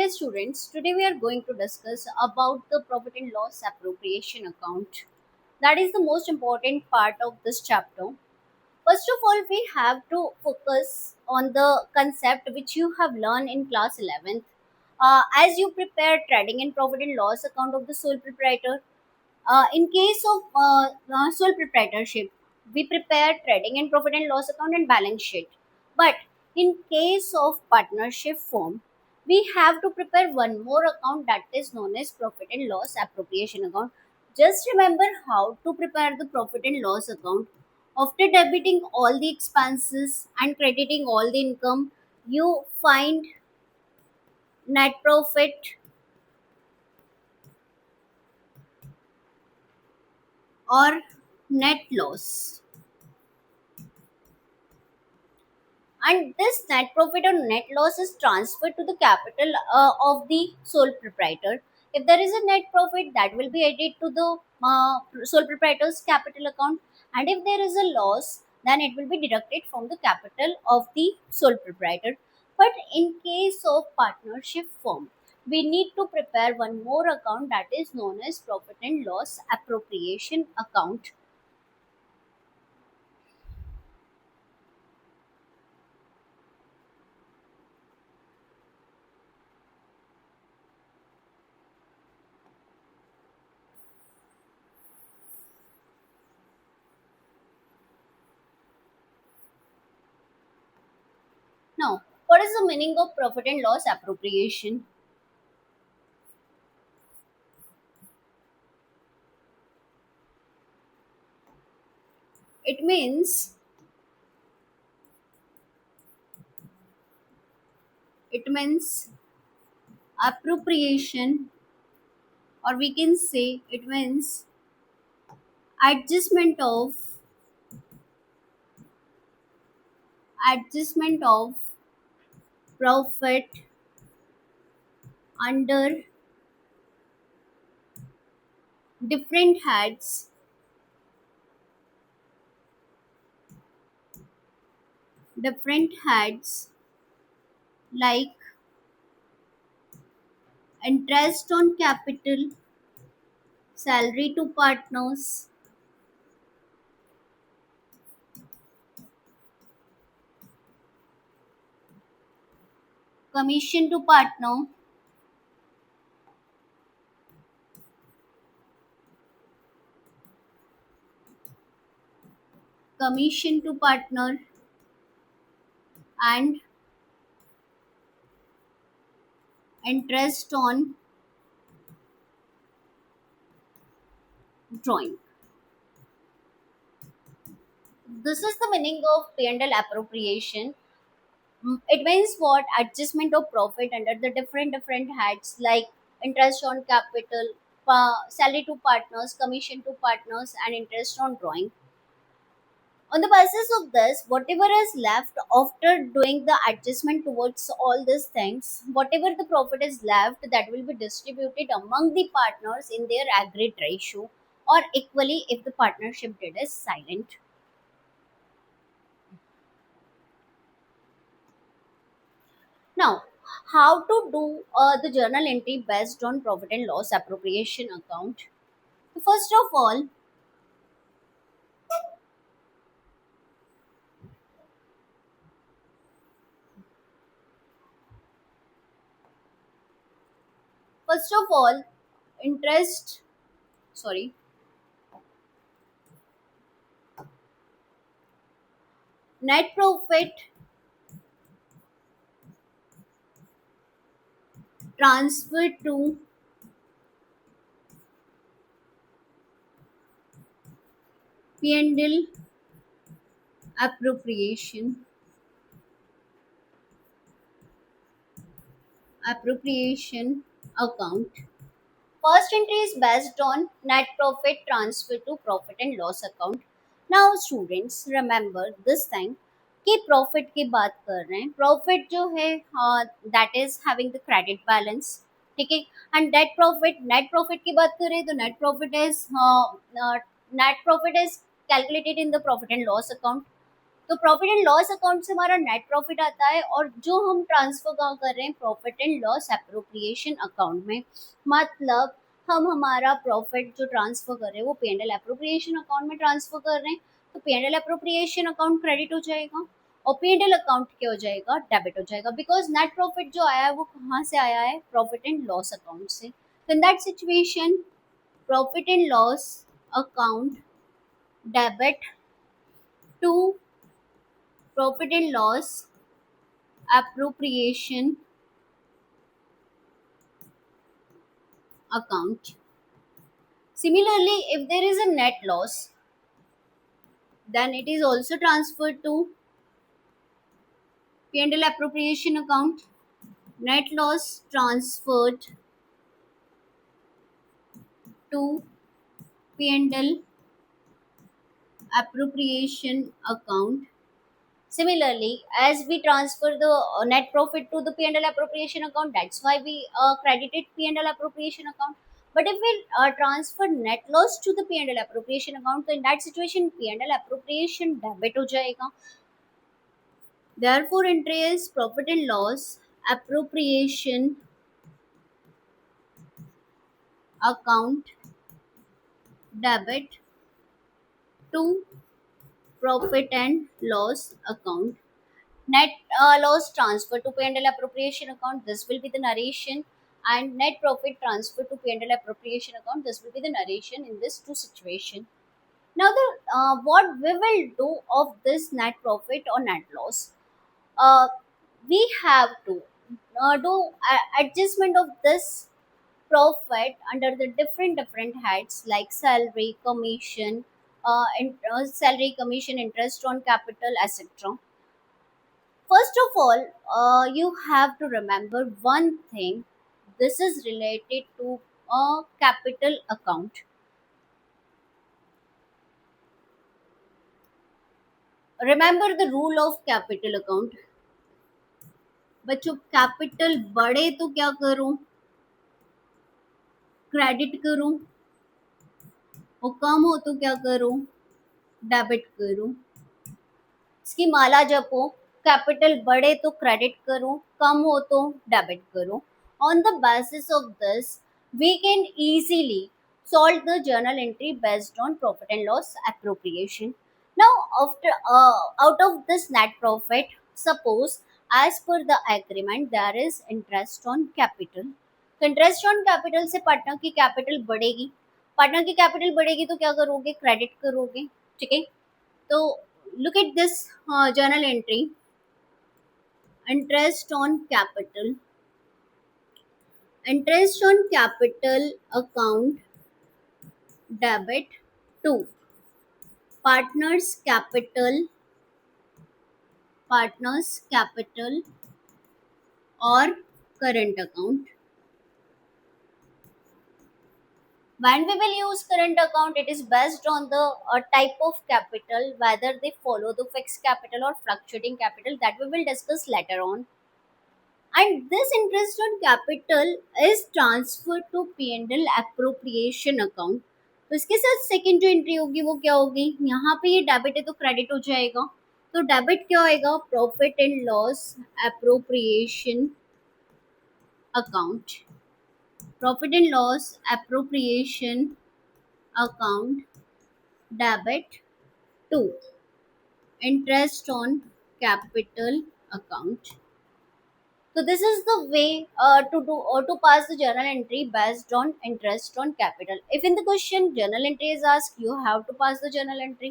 Dear students, today we are going to discuss about the profit and loss appropriation account. That is the most important part of this chapter. First of all, we have to focus on the concept which you have learned in class 11th. As you prepare trading and profit and loss account of the sole proprietor, in case of sole proprietorship, we prepare trading and profit and loss account and balance sheet. But in case of partnership firm, we have to prepare one more account that is known as profit and loss appropriation account. Just remember how to prepare the profit and loss account. After debiting all the expenses and crediting all the income, you find net profit or net loss. And this net profit or net loss is transferred to the capital of the sole proprietor. If there is a net profit, that will be added to the sole proprietor's capital account, and if there is a loss, then it will be deducted from the capital of the sole proprietor. But in case of partnership firm, we need to prepare one more account that is known as profit and loss appropriation account. Now, what is the meaning of profit and loss appropriation? It means it means appropriation, or we can say it means adjustment of adjustment of profit under different heads, different heads like interest on capital, salary to partners, commission to partner, commission to partner, and interest on drawing. This is the meaning of P&L appropriation. It means what? Adjustment of profit under the different heads like interest on capital, salary to partners, commission to partners, and interest on drawing. On the basis of this, whatever is left after doing the adjustment towards all these things, whatever the profit is left, that will be distributed among the partners in their agreed ratio, or equally if the partnership deed is silent. Now, how to do the journal entry based on profit and loss appropriation account? First of all, first of all, interest. Sorry, net profit transferred to P&L appropriation appropriation account. First entry is based on net profit transfer to profit and loss account. Now students remember this thing कि profit की बात कर रहे हैं. Profit जो है that is having the credit balance. ठीक है. एंड नेट प्रॉफिट की बात करें तो net profit is calculated in the profit and loss account. तो प्रॉफिट एंड लॉस अकाउंट से हमारा नेट प्रॉफिट आता है, और जो हम ट्रांसफर कहाँ कर रहे हैं, profit and loss appropriation account में। मतलब हम हमारा प्रॉफिट जो ट्रांसफर कर रहे हैं वो P and L appropriation account में ट्रांसफर कर रहे हैं, तो P and L appropriation account credit हो जाएगा और पी एंड एल अकाउंट क्या हो जाएगा, डेबिट हो जाएगा, बिकॉज नेट प्रॉफिट जो आया है वो कहाँ से आया है, प्रॉफिट एंड लॉस अकाउंट से। तो in that situation profit and loss account debit to profit and loss appropriation account. Similarly, if there is a net loss, then it is also transferred to P&L appropriation account. Net loss transferred to P&L appropriation account. Similarly, as we transfer the net profit to the P&L appropriation account, that's why we credited P&L appropriation account. But if we transfer net loss to the P&L appropriation account, so in that situation P&L appropriation debit हो जाएगा. Therefore, entry is profit and loss appropriation account debit to profit and loss account. Net loss transfer to P&L appropriation account, this will be the narration, and net profit transfer to P&L appropriation account, this will be the narration in this two situation. Now the what we will do of this net profit or net loss, uh, we have to do adjustment of this profit under the different heads like salary, commission, salary, commission, interest on capital, etc. First of all, you have to remember one thing. This is related to a capital account. Remember the rule of capital account. बच्चों capital बढ़े तो क्या करूं, credit करूं, और कम हो तो क्या करूं, डेबिट करूं। इसकी माला जपो, कैपिटल बढ़े तो क्रेडिट करूं, कम हो तो डेबिट करूं। On the basis of this we can easily solve the journal entry based on profit and loss appropriation. Now after out of this net profit, suppose as per the agreement there is interest on capital, तो interest on capital से partner की capital बढ़ेगी, partner की capital बढ़ेगी तो क्या करोगे, credit करोगे, ठीक है। तो look at this journal entry, interest on capital, interest on capital account debit to partners capital, partners capital or current account. When we will use current account, it is based on the type of capital, whether they follow the fixed capital or fluctuating capital, that we will discuss later on. And this interest on capital is transferred to P&L appropriation account. तो इसके साथ second जो entry होगी वो क्या होगी, यहाँ पे ये डेबिट है तो क्रेडिट हो जाएगा, तो डेबिट क्या होएगा, profit and loss appropriation account, profit and loss appropriation account debit to interest on capital account. So this is the way to do or to pass the journal entry based on interest on capital. If in the question journal entry is asked, you have to pass the journal entry.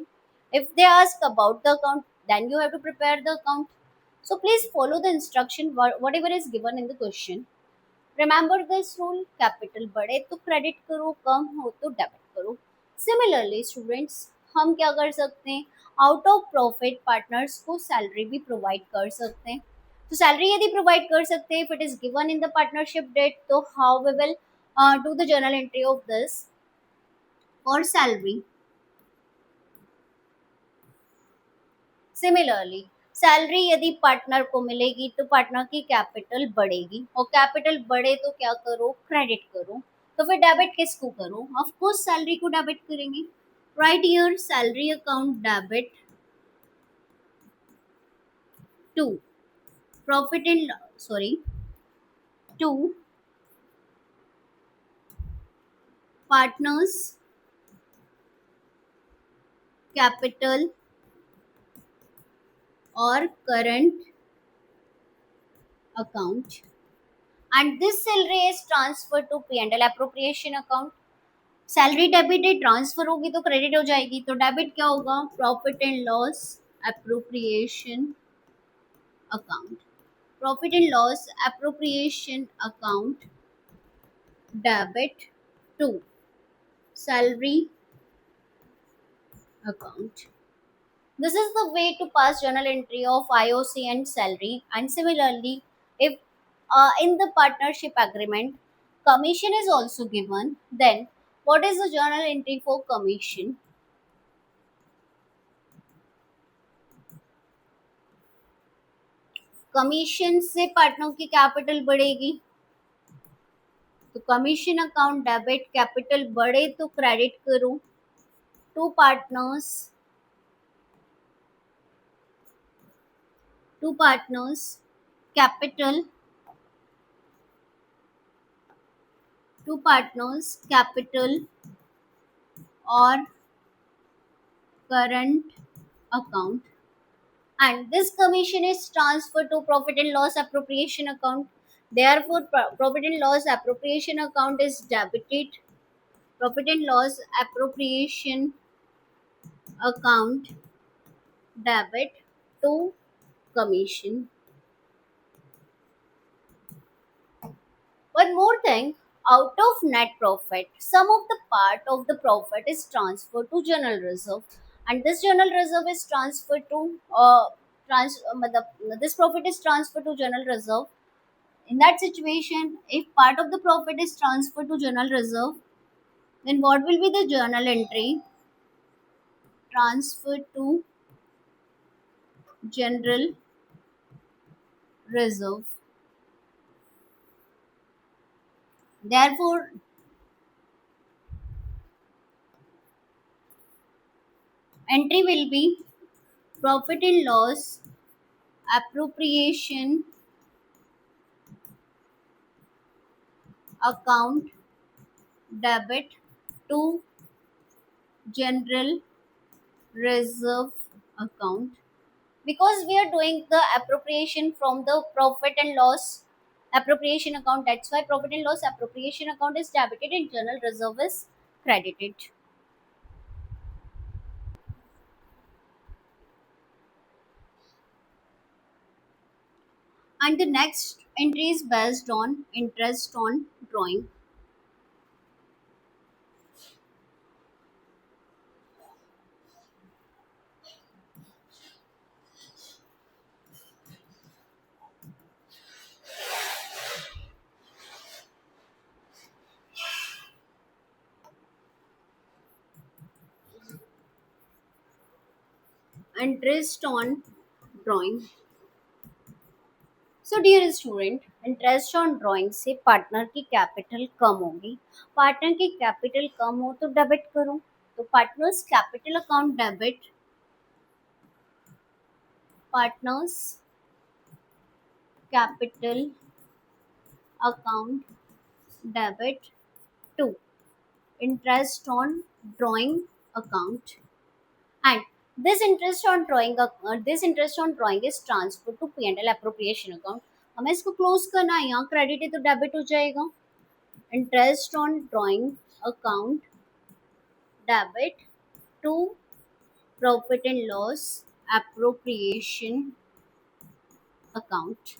If they ask about the account, then you have to prepare the account. So please follow the instruction whatever is given in the question. Remember this rule, capital बढ़े तो credit करो, कम हो तो debit करो. Similarly students, हम क्या कर सकते हैं, आउट ऑफ प्रॉफिट पार्टनर्स को सैलरी भी प्रोवाइड कर सकते हैं. तो सैलरी यदि प्रोवाइड कर सकते हैं, if it is given in the partnership deed, तो how we will do the journal entry of this for salary. Similarly salary यदि पार्टनर को मिलेगी तो पार्टनर की कैपिटल बढ़ेगी, और कैपिटल बढ़े तो क्या करो, क्रेडिट करो. तो फिर डेबिट किसको करो, ऑफ कोर्स सैलरी को डेबिट करेंगे. Right here salary account debit Two, profit and sorry, two, partners capital or current account, and this salary is transferred to P&L appropriation account. Salary debited transfer होगी तो credit हो जाएगी, तो debit क्या होगा, profit and loss appropriation account, profit and loss appropriation account debit to salary account. This is the way to pass journal entry of IOC and salary. And similarly, if in the partnership agreement, commission is also given, then what is the journal entry for commission? Commission से partner की capital बढ़ेगी, तो commission account debit, capital बढ़े तो credit करो to partners, to partners capital, to partners capital और current account, and this commission is transferred to profit and loss appropriation account. Therefore, profit and loss appropriation account is debited, profit and loss appropriation account debit to commission. One more thing, out of net profit, some of the part of the profit is transferred to general reserve, and this general reserve is transferred to this profit is transferred to general reserve. In that situation, if part of the profit is transferred to general reserve, then what will be the journal entry? Transfer to general reserve. Therefore, entry will be profit and loss appropriation account debit to general reserve account, because we are doing the appropriation from the profit and loss appropriation account. That's why profit and loss appropriation account is debited and general reserve is credited. And the next entry is based on interest on drawing. Interest on drawing. So dear student, interest on drawing से partner की capital कम होगी, partner की capital कम हो तो debit करो, तो partners capital account debit, partners capital account debit to interest on drawing account, and this interest on drawing is transferred to P&L appropriation account. हमें इसको क्लोज करना है, यहाँ क्रेडिट है तो डेबिट हो जाएगा, interest on drawing account debit to profit and loss appropriation account.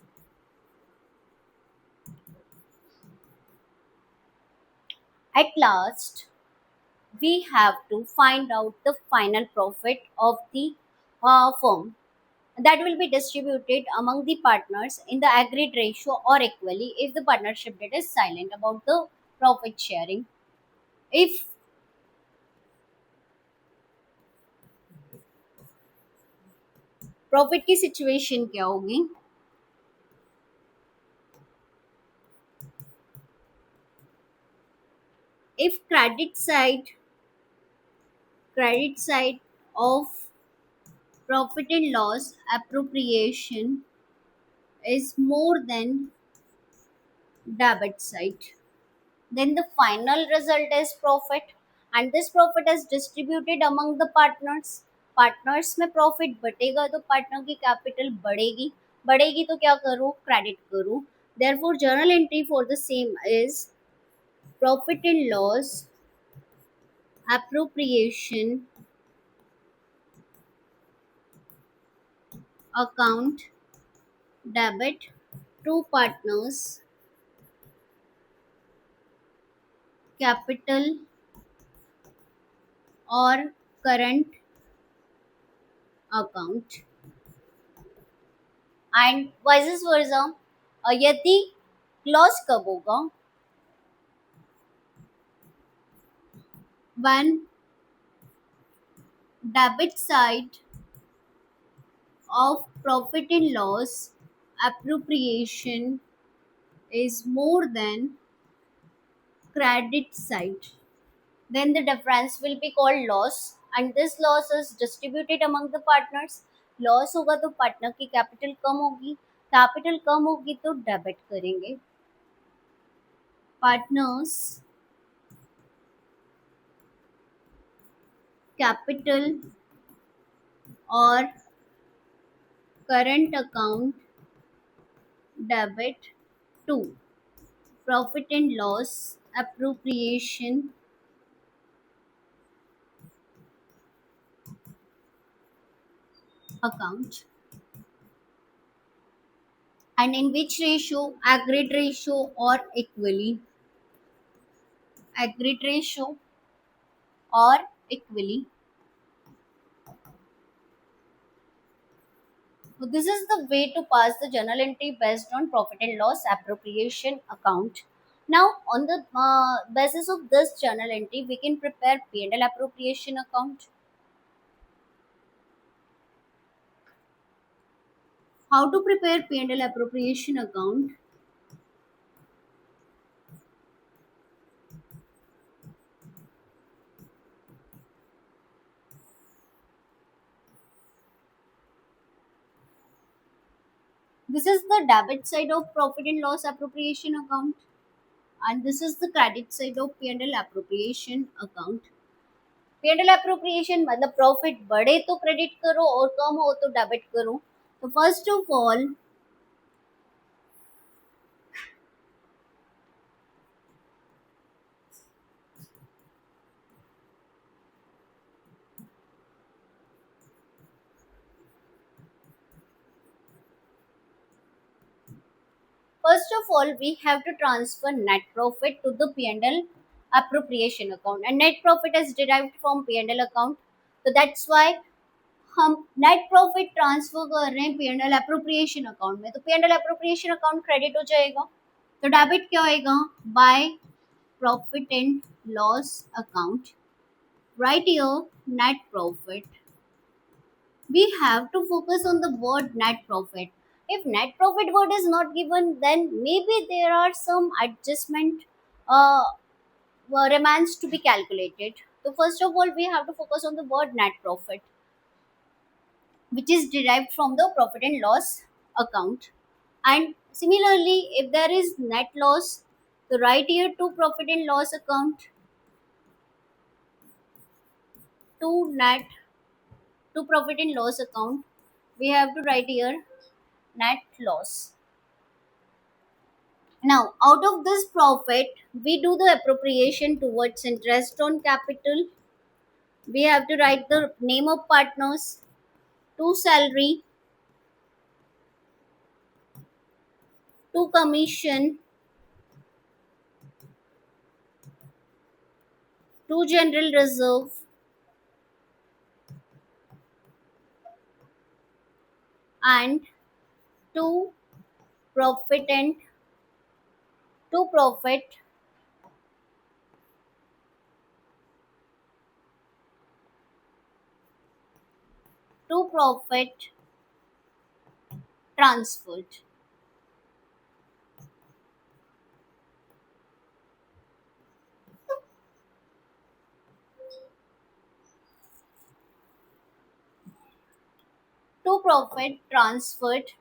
At last, we have to find out the final profit of the firm that will be distributed among the partners in the agreed ratio or equally if the partnership debt is silent about the profit sharing. If profit की situation क्या होगी, if credit side of profit and loss appropriation is more than debit side. Then the final result is profit, and this profit is distributed among the partners. Partners में profit बटेगा तो partner की capital बढ़ेगी, बढ़ेगी तो क्या करूँ, credit करूँ. Therefore journal entry for the same is profit and loss appropriation account, debit, two partners, capital और current account. And vice versa, यदि क्लॉज कब होगा, when debit side of profit and loss appropriation is more than credit side, then the difference will be called loss, and this loss is distributed among the partners. Loss होगा तो partner की capital कम होगी, capital कम होगी तो debit करेंगे. Partners capital और current account debit to profit and loss appropriation account, and in which ratio, agreed ratio or equally, agreed ratio or equally. So this is the way to pass the journal entry based on profit and loss appropriation account. Now, on the basis of this journal entry, we can prepare P&L appropriation account. How to prepare P&L appropriation account? This is the debit side of profit and loss appropriation account, and this is the credit side of P&L appropriation account. P&L appropriation मतलब profit बढ़े तो credit करो और कम हो तो debit करो. तो first of all we have to transfer net profit to the P&L appropriation account, and net profit is derived from P&L account. तो that's why हम नेट प्रॉफिट ट्रांसफर कर रहे हैं P&L एप्रोप्रिएशन अकाउंट में, तो P&L appropriation account credit हो जाएगा. तो डेबिट क्या होएगा, by profit and loss account. Right here net profit. We have to focus on the word net profit. If net profit word is not given, then maybe there are some adjustment uh, remains to be calculated. So first of all we have to focus on the word net profit, which is derived from the profit and loss account. And similarly, if there is net loss, so write here to profit and loss account, to net, to profit and loss account, we have to write here net loss. Now, out of this profit, we do the appropriation towards interest on capital. We have to write the name of partners, to salary, to commission, to general reserve, and to profit and to profit to profit transferred. to profit transferred.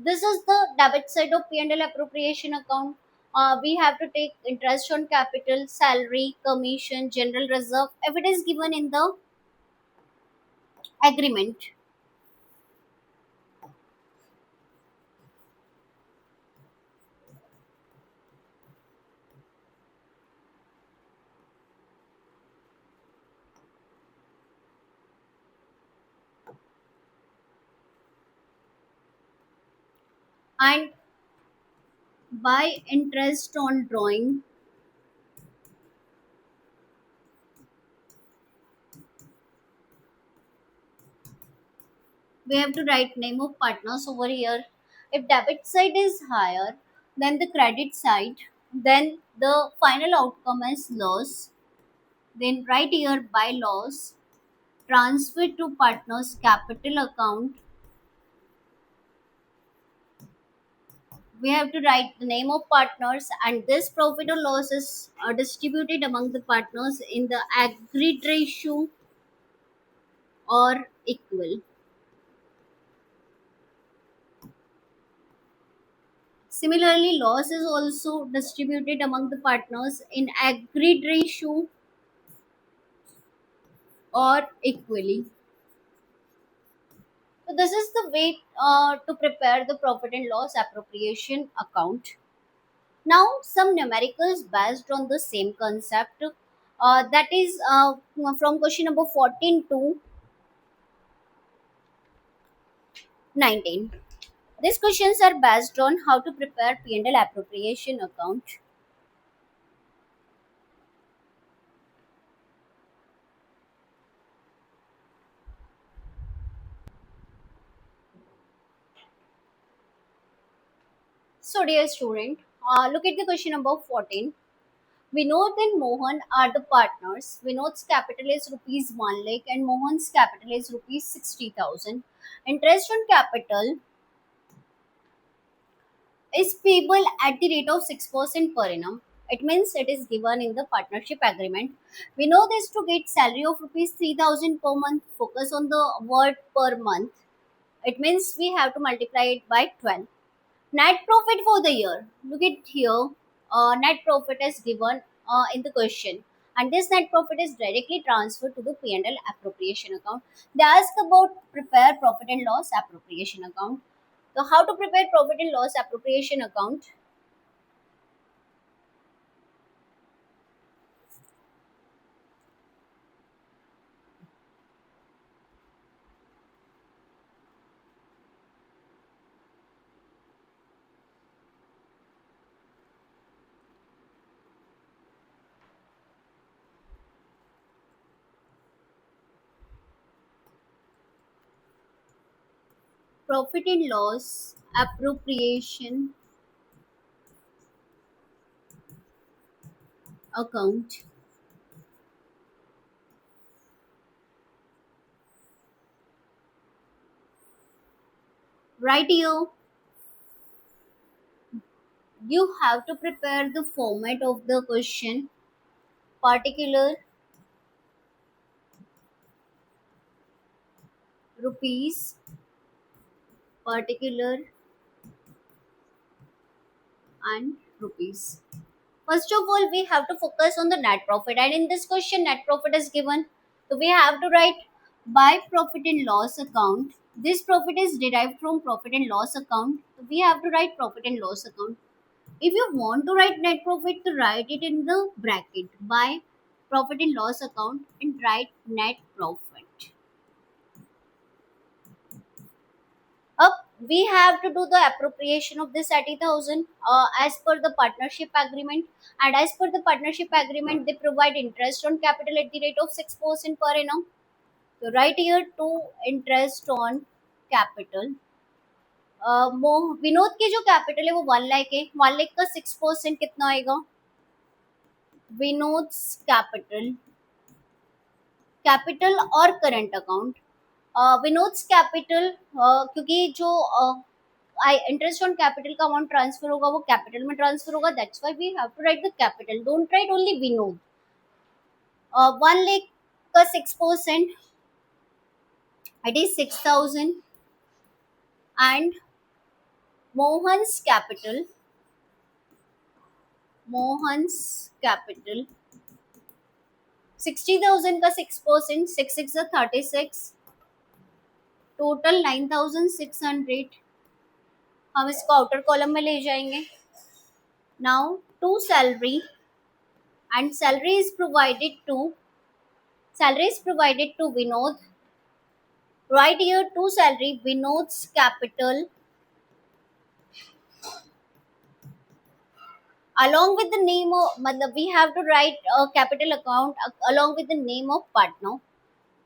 This is the debit side of P&L appropriation account. We have to take interest on capital, salary, commission, general reserve if it is given in the agreement. And by interest on drawing, we have to write name of partners over here. If debit side is higher than the credit side, then the final outcome is loss. Then right here by loss, transfer to partners capital account. We have to write the name of partners, and this profit or losses are distributed among the partners in the agreed ratio or equal. Similarly, loss is also distributed among the partners in agreed ratio or equally. So this is the way to prepare the profit and loss appropriation account. Now, some numericals based on the same concept. That is from question number 14 to 19. These questions are based on how to prepare P&L appropriation account. So, dear student, look at the question number 14. Vinod and Mohan are the partners. Vinod's capital is rupees 1 lakh and Mohan's capital is rupees 60,000. Interest on capital is payable at the rate of 6% per annum. It means it is given in the partnership agreement. We know this to get salary of rupees 3,000 per month. Focus on the word per month. It means we have to multiply it by 12. Net profit for the year. Look at here. Net profit is given in the question. And this net profit is directly transferred to the P&L appropriation account. They ask about prepare profit and loss appropriation account. So how to prepare profit and loss appropriation account? Profit and loss appropriation account. Right here, you have to prepare the format of the question, particular rupees, particular and rupees. First of all, we have to focus on the net profit, and in this question, net profit is given. So we have to write by profit and loss account. This profit is derived from profit and loss account. So we have to write profit and loss account. If you want to write net profit, to write it in the bracket by profit and loss account and write net profit. Up, we have to do the appropriation of this 80,000 as per the partnership agreement. And as per the partnership agreement, they provide interest on capital at the rate of 6% per annum. So right here to interest on capital. Vinod की जो capital है वो 1 लाख है. 1 लाख का 6% कितना आएगा? Vinod's capital, capital और current account. Vinod's capital, क्योंकि जो इंटरेस्ट ऑन कैपिटल का अमाउंट ट्रांसफर होगा वो कैपिटल में ट्रांसफर होगा. That's why we have to write the capital. Don't write only Vinod. 1 lakh का 6%, It is 6,000. And Mohan's capital, Mohan's capital 60,000 का 6%, 6 6 36, टोटल 9,600. हम इसको आउटर कॉलम में ले जाएंगे. Now to salary, and salary is provided to Vinod. Right here to salary, Vinod's capital along with the name of matlab we have to write a capital account along with the name of partner.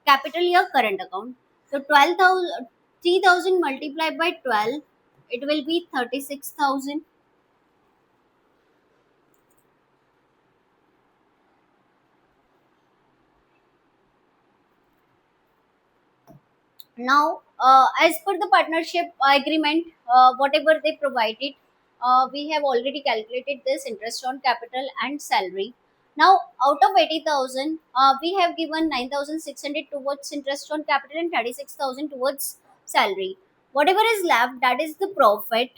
Capital here current account. So 12,000, 3,000 multiplied by 12, it will be 36,000. Now, as per the partnership agreement, whatever they provided, we have already calculated this interest on capital and salary. Now, out of 80,000, we have given 9,600 towards interest on capital and 36,000 towards salary. Whatever is left, that is the profit,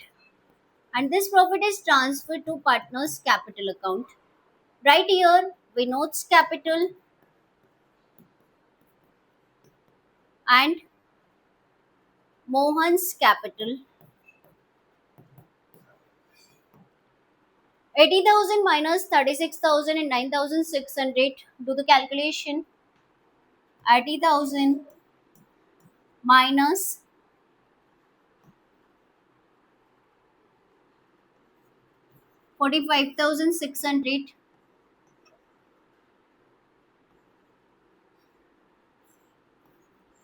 and this profit is transferred to partner's capital account. Right here, Vinod's capital and Mohan's capital. 80,000 minus 36,000 and 9,600. Do the calculation. 80,000 minus 45,600.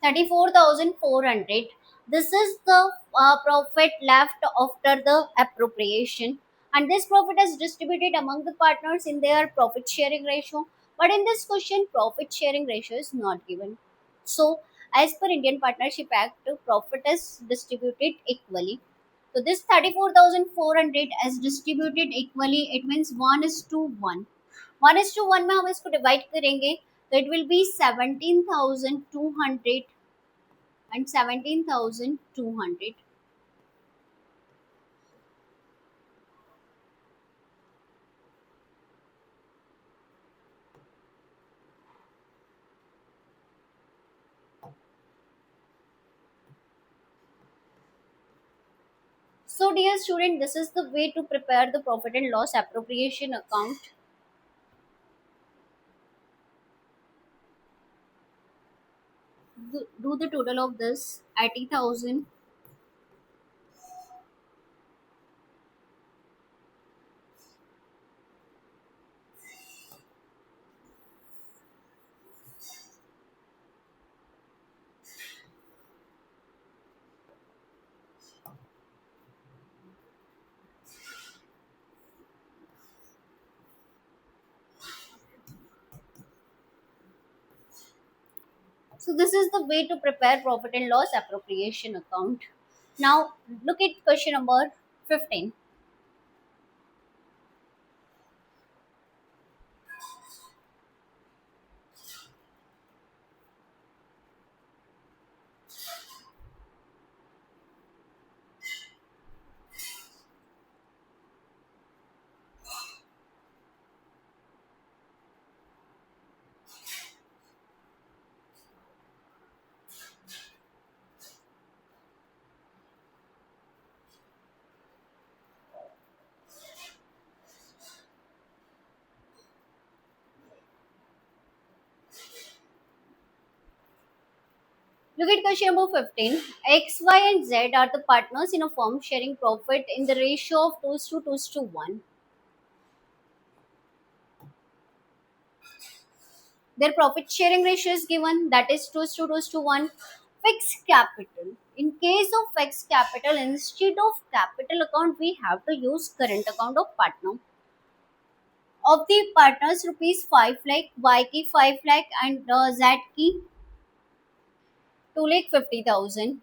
34,400. This is the profit left after the appropriation, and this profit is distributed among the partners in their profit sharing ratio. But in this question, profit sharing ratio is not given. So, as per Indian Partnership Act, profit is distributed equally. So, this 34,400 is distributed equally. It means 1 is to 1. 1 is to 1 में हम इसको divide करेंगे, so it will be 17,200 and 17,200. So, dear student, this is the way to prepare the profit and loss appropriation account. Do the total of this 80,000. So, this is the way to prepare profit and loss appropriation account. Now, look at question number 15. Look at question number 15. X, Y, and Z are the partners in a firm sharing profit in the ratio of 2 to 2 to 1. Their profit sharing ratio is given, that is 2 to 2 to 1. Fixed capital. In case of fixed capital, instead of capital account, we have to use current account of partner. Of the partners, rupees 5 lakh, Y ki 5 lakh, and Z ki 2 lakh 50,000.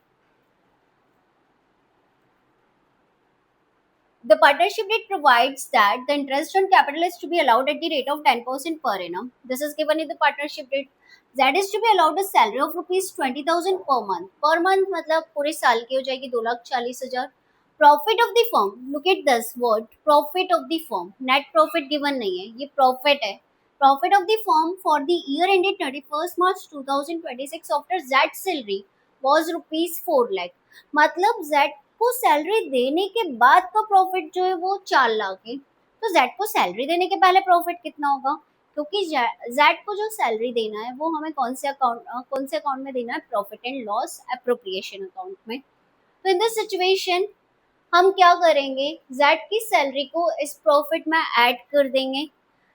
The partnership deed provides that the interest on capital is to be allowed at the rate of 10% per annum. This is given in the partnership deed. Z is to be allowed a salary of rupees 20,000 per month. Per month मतलब पूरे साल की हो जाएगी 2,40,000. Profit of the firm. Look at this word. Profit of the firm. Net profit given नहीं है. ये profit है. Profit of the firm for the year ended 31st March 2026 after Z salary was rupees 4 lakh. मतलब Z को salary देने के बाद का प्रॉफिट जो है वो 4 लाख है. तो Z को सैलरी देने के पहले प्रॉफिट कितना होगा? क्योंकि जेड को जो सैलरी देना है वो हमें कौन से अकाउंट में देना है? Profit and loss appropriation account में. तो इन दिस सिचुएशन हम क्या करेंगे? जेड की सैलरी को इस प्रॉफिट में ऐड कर देंगे.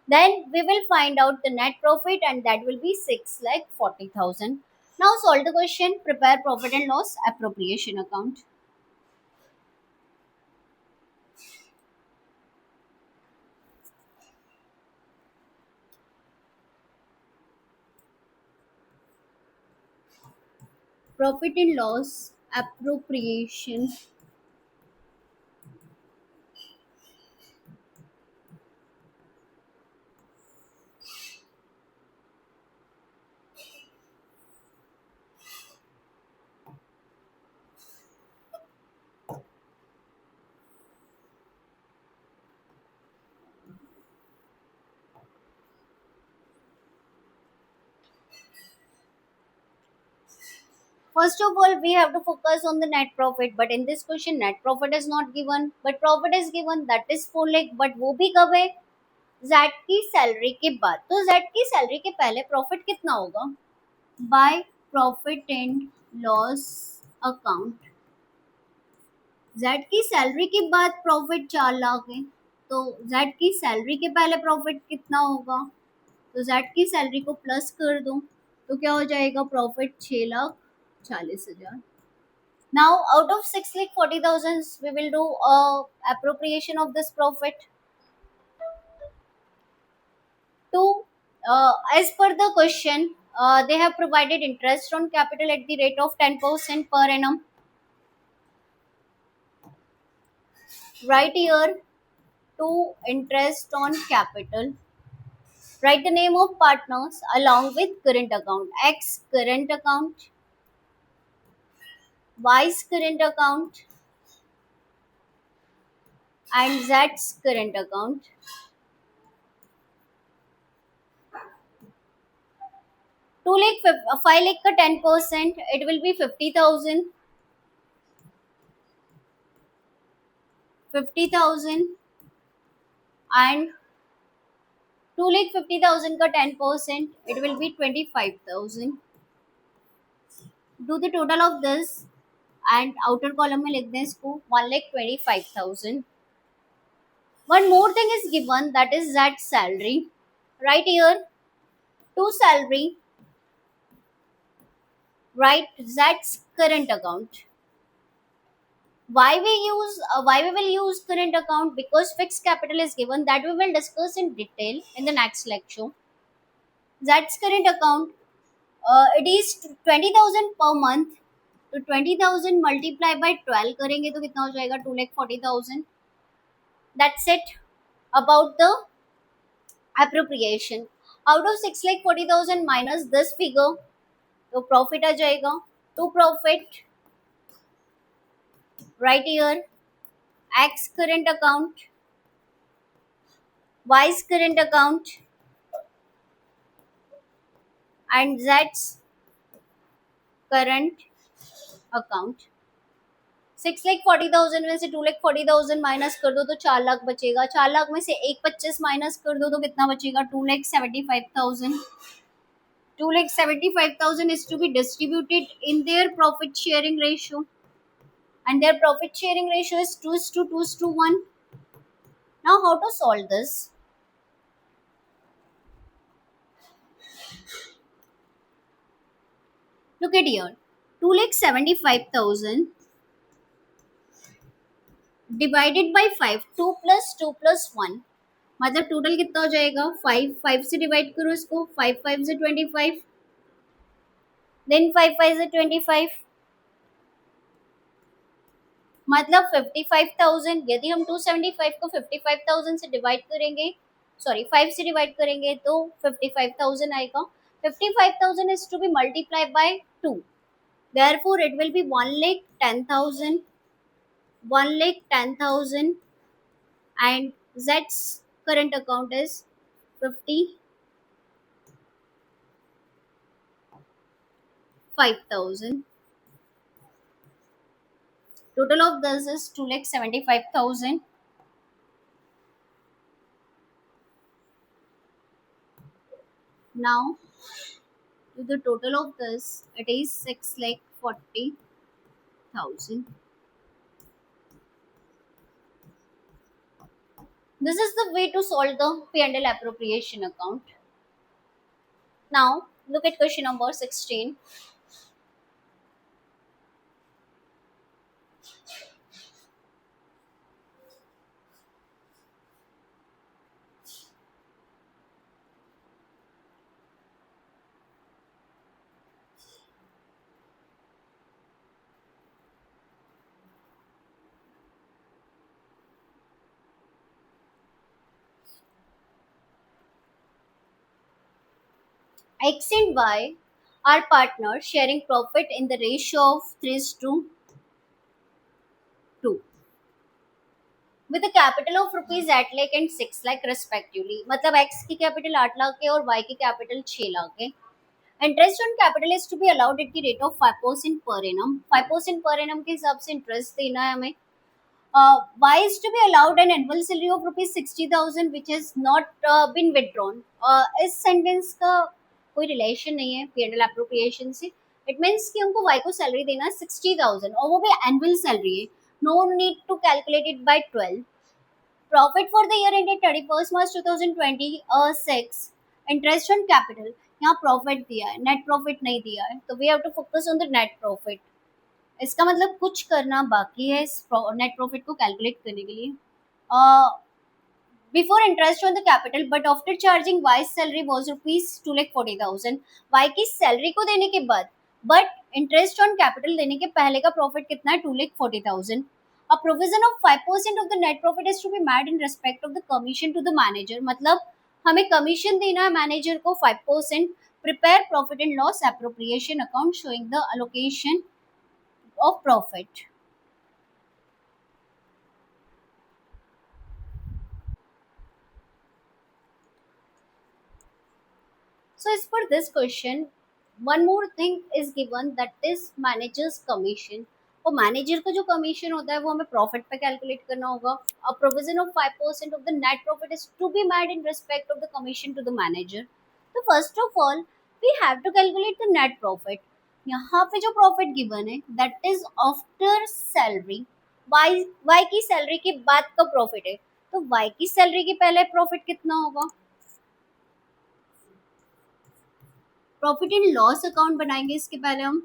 Then we will find out the net profit and that will be 6,40,000. Now solve the question. Prepare profit and loss appropriation account. Profit and loss appropriation. First of all, we have to focus on the net profit. But in this question, net profit is not given, but profit is given. That is 4 lakh. But वो भी कब है? Z की salary के बाद. तो Z की salary के पहले प्रॉफिट कितना होगा? By profit and loss account. Z की सैलरी के बाद प्रॉफिट 4 लाख है. तो जेड की सैलरी के पहले प्रॉफिट कितना होगा? तो जेड की सैलरी को प्लस कर दो तो क्या हो जाएगा? Profit 6,40,000. Now, out of 6,40,000, we will do appropriation of this profit to, as per the question, they have provided interest on capital at the rate of 10% per annum. Write here to interest on capital. Write the name of partners along with current account. X current account, Y's current account, and Z's current account. 5 lakh का 10%, it will be 50,000. 50,000 and 2,50,000 का 10%, it will be 25,000. Do the total of this and outer column में लिख दें इसको 1,25,000. One more thing is given, that is that salary. Right here, to salary, write that's current account. Why we will use current account? Because fixed capital is given, that we will discuss in detail in the next lecture. That's current account. It is 20,000 per month. तो 20,000 multiply by 12 करेंगे तो कितना हो जाएगा? 2,40,000. That's it about the appropriation. Out of 6,40,000 minus this figure, तो profit आ जाएगा. To profit, right here, X current account, Y's current account, and Z's current account. 6,40,000 में से 2,40,000 माइनस कर दो तो 4 लाख बचेगा. 4 लाख में से 1,25 माइनस कर दो तो कितना बचेगा? 2,75,000. 2,75,000 is to be distributed in their profit sharing ratio, and their profit sharing ratio is 2:1. Now, how to solve this? Look at here, 2,75,000 divided by 5. 2 + 2 + 1 मतलब टोटल कितना हो जाएगा? 5. 5 से डिवाइड करो इसको. 5 5 से 25, देन 5 5 से 25, मतलब 55,000. यदि हम 275 को 55,000 से डिवाइड करेंगे, सॉरी 5 से डिवाइड करेंगे तो 55,000 आएगा. 55,000 is to be multiplied by 2. Therefore, it will be 1 lakh 10,000, 1 lakh 10,000, and Z's current account is 55,000. Total of this is 2 lakh 75,000. Now, to the total of this, it is 6 lakh 40,000. This is the way to solve the P&L appropriation account. Now, look at question number 16. X and Y are partners sharing profit in the ratio of 3 to 2 with a capital of rupees 8 lakh and 6 lakh respectively. मतलब X की capital 8 lakh है और Y की capital 6 lakh है. Interest on capital is to be allowed at the rate of 5% per annum. 5% per annum के हिसाब से interest देना है हमें. Y is to be allowed an annual salary of rupees 60,000 which has not been withdrawn. इस sentence का कोई relation नहीं है P&L appropriation से. It means कि हमको Y को salary देना 60,000 और वो भी annual salary है. No need to calculate it by 12. Profit for the year ended 31st March 2026. Interest on capital. यहाँ profit दिया है, net profit नहीं दिया है. तो we have to focus on the net profit. इसका मतलब कुछ करना बाकी है इस नेट प्रॉफिट को कैलकुलेट करने के लिए. Before interest on the capital but after charging Y salary was rupees 2,40,000. Y की सैलरी को देने के बाद बट इंटरेस्ट ऑन कैपिटल देने के पहले का प्रॉफिट कितना है 2,40,000. A provision of 5% of the net profit is to be made in respect of the commission to the manager. मतलब हमें कमीशन देना है मैनेजर को 5%. Prepare profit and loss appropriation account showing the allocation of profit. So as per this question, one more thing is given that is manager's commission. और manager का जो commission होता है वो हमें प्रॉफिट पे कैलकुलेट करना होगा. A provision of 5% of the net profit is to be made in respect of the commission to the manager. तो first of all we have to calculate the net profit. यहाँ पे जो profit given है that is after salary. Y की salary के बाद का profit है. तो वाई की सैलरी के पहले प्रॉफिट कितना होगा. प्रॉफिट एंड लॉस अकाउंट बनाएंगे इसके पहले हम.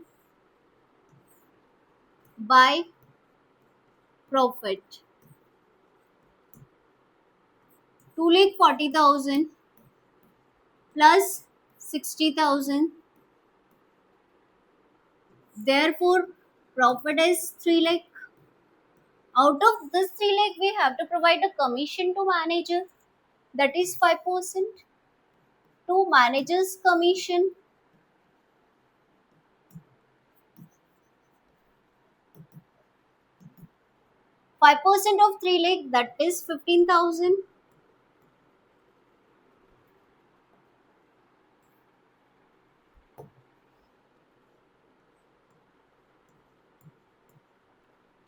By profit 2,40,000 plus 60,000. Therefore, profit is 3 lakh. Out of this 3 lakh, we have to provide a commission to manager. That is 5%. To manager's commission. 5% of 3 lakh, that is 15,000.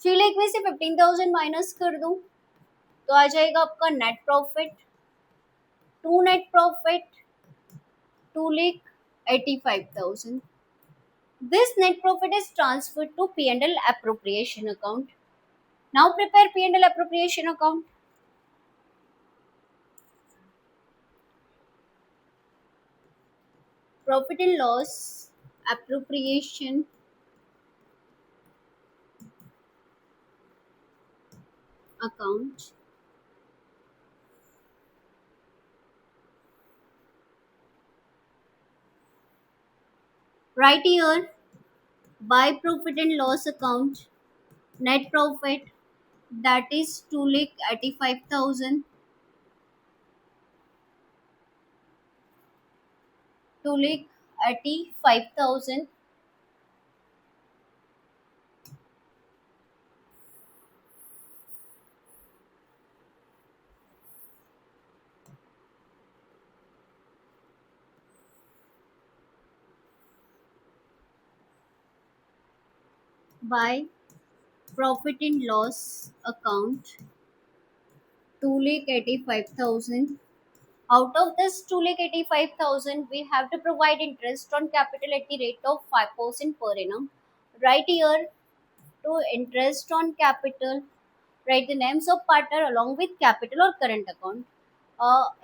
3 lakh में से 15,000 minus कर दूं तो आ जाएगा आपका net profit. To net profit 2,85,000. This net profit is transferred to P&L appropriation account. Now prepare P&L appropriation account. Profit and loss appropriation account. Right here, by profit and loss account, net profit that is 2,85,000. 2 85,000 by profit and loss account 2,85,000. Out of this 2,85,000, we have to provide interest on capital at the rate of 5% per annum. Right here to interest on capital, write the names of partner along with capital or current account.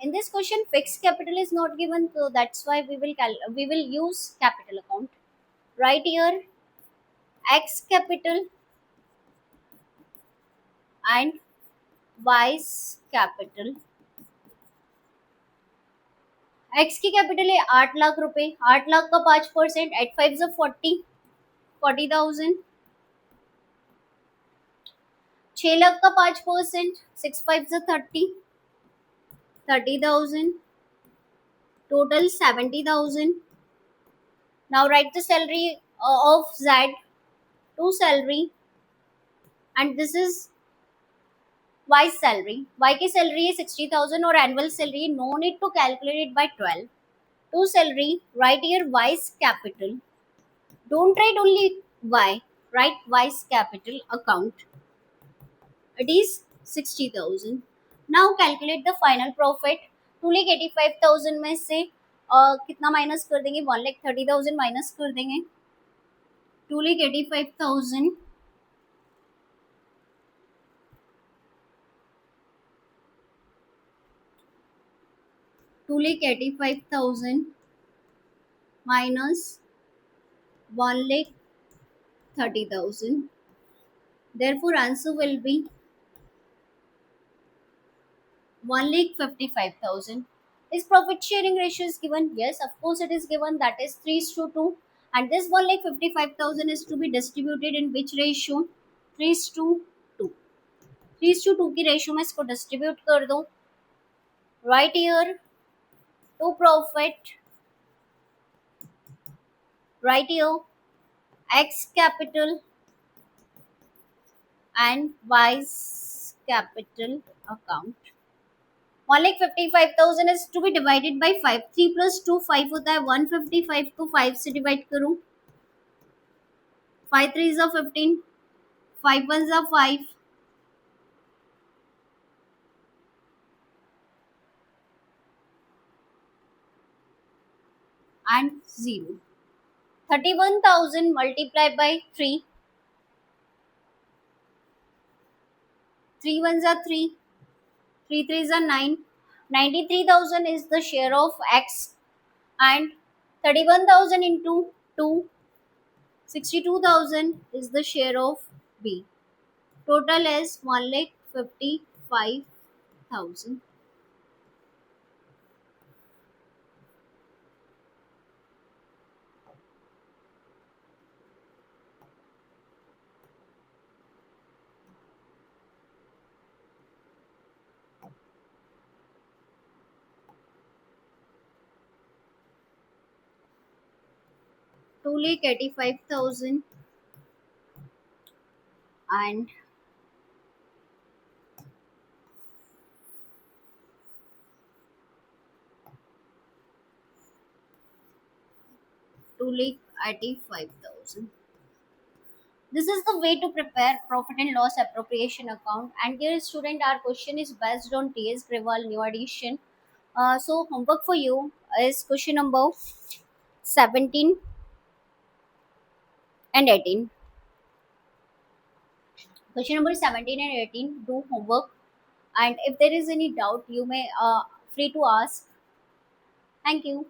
In this question, fixed capital is not given, so that's why we will use capital account. Right here, X capital and Y's capital. X की capital है 8 लाख रुपए, 8 लाख का 5%, eight five जो 40,000, 6 लाख का 5%, 6 5 जो 30,000, total 70,000. Now write the salary of Z to salary and this is Y salary. Y की salary है 60,000 और annual salary, no need to calculate it by 12. To salary, write here Y's capital, don't write only y, write y's capital account. It is 60,000. Now calculate the final profit. 2,85,000 में से कितना minus कर देंगे, 1,30,000 minus कर देंगे. 2,85,000 2,85,000 minus 1,30,000. Therefore, answer will be 1,55,000. Is profit sharing ratio is given? Yes, of course it is given. That is 3:2. And this 1,55,000 is to be distributed in which ratio? 3:2. 3:2 की ratio में इसको distribute कर दो. Write here to profit, write here X capital and Y's capital account. 1,55,000 is to be divided by 5. 3 plus 2 5 होता है. 155 को 5 से divide करूं. 5 3 is 15, 5 1 is 5 and 0. 31,000 multiplied by 3. 3 1 is 3, 3 3 is 9. 93,000 is the share of X and 31,000 into 2, 62,000 is the share of B. Total is 1,55,000. 2,85,000 and 2,85,000. This is the way to prepare profit and loss appropriation account. And dear student, our question is based on T.S. Grewal new edition. So homework for you is question number 17 and 18. Question number 17 and 18. Do homework. And if there is any doubt, you may free to ask. Thank you.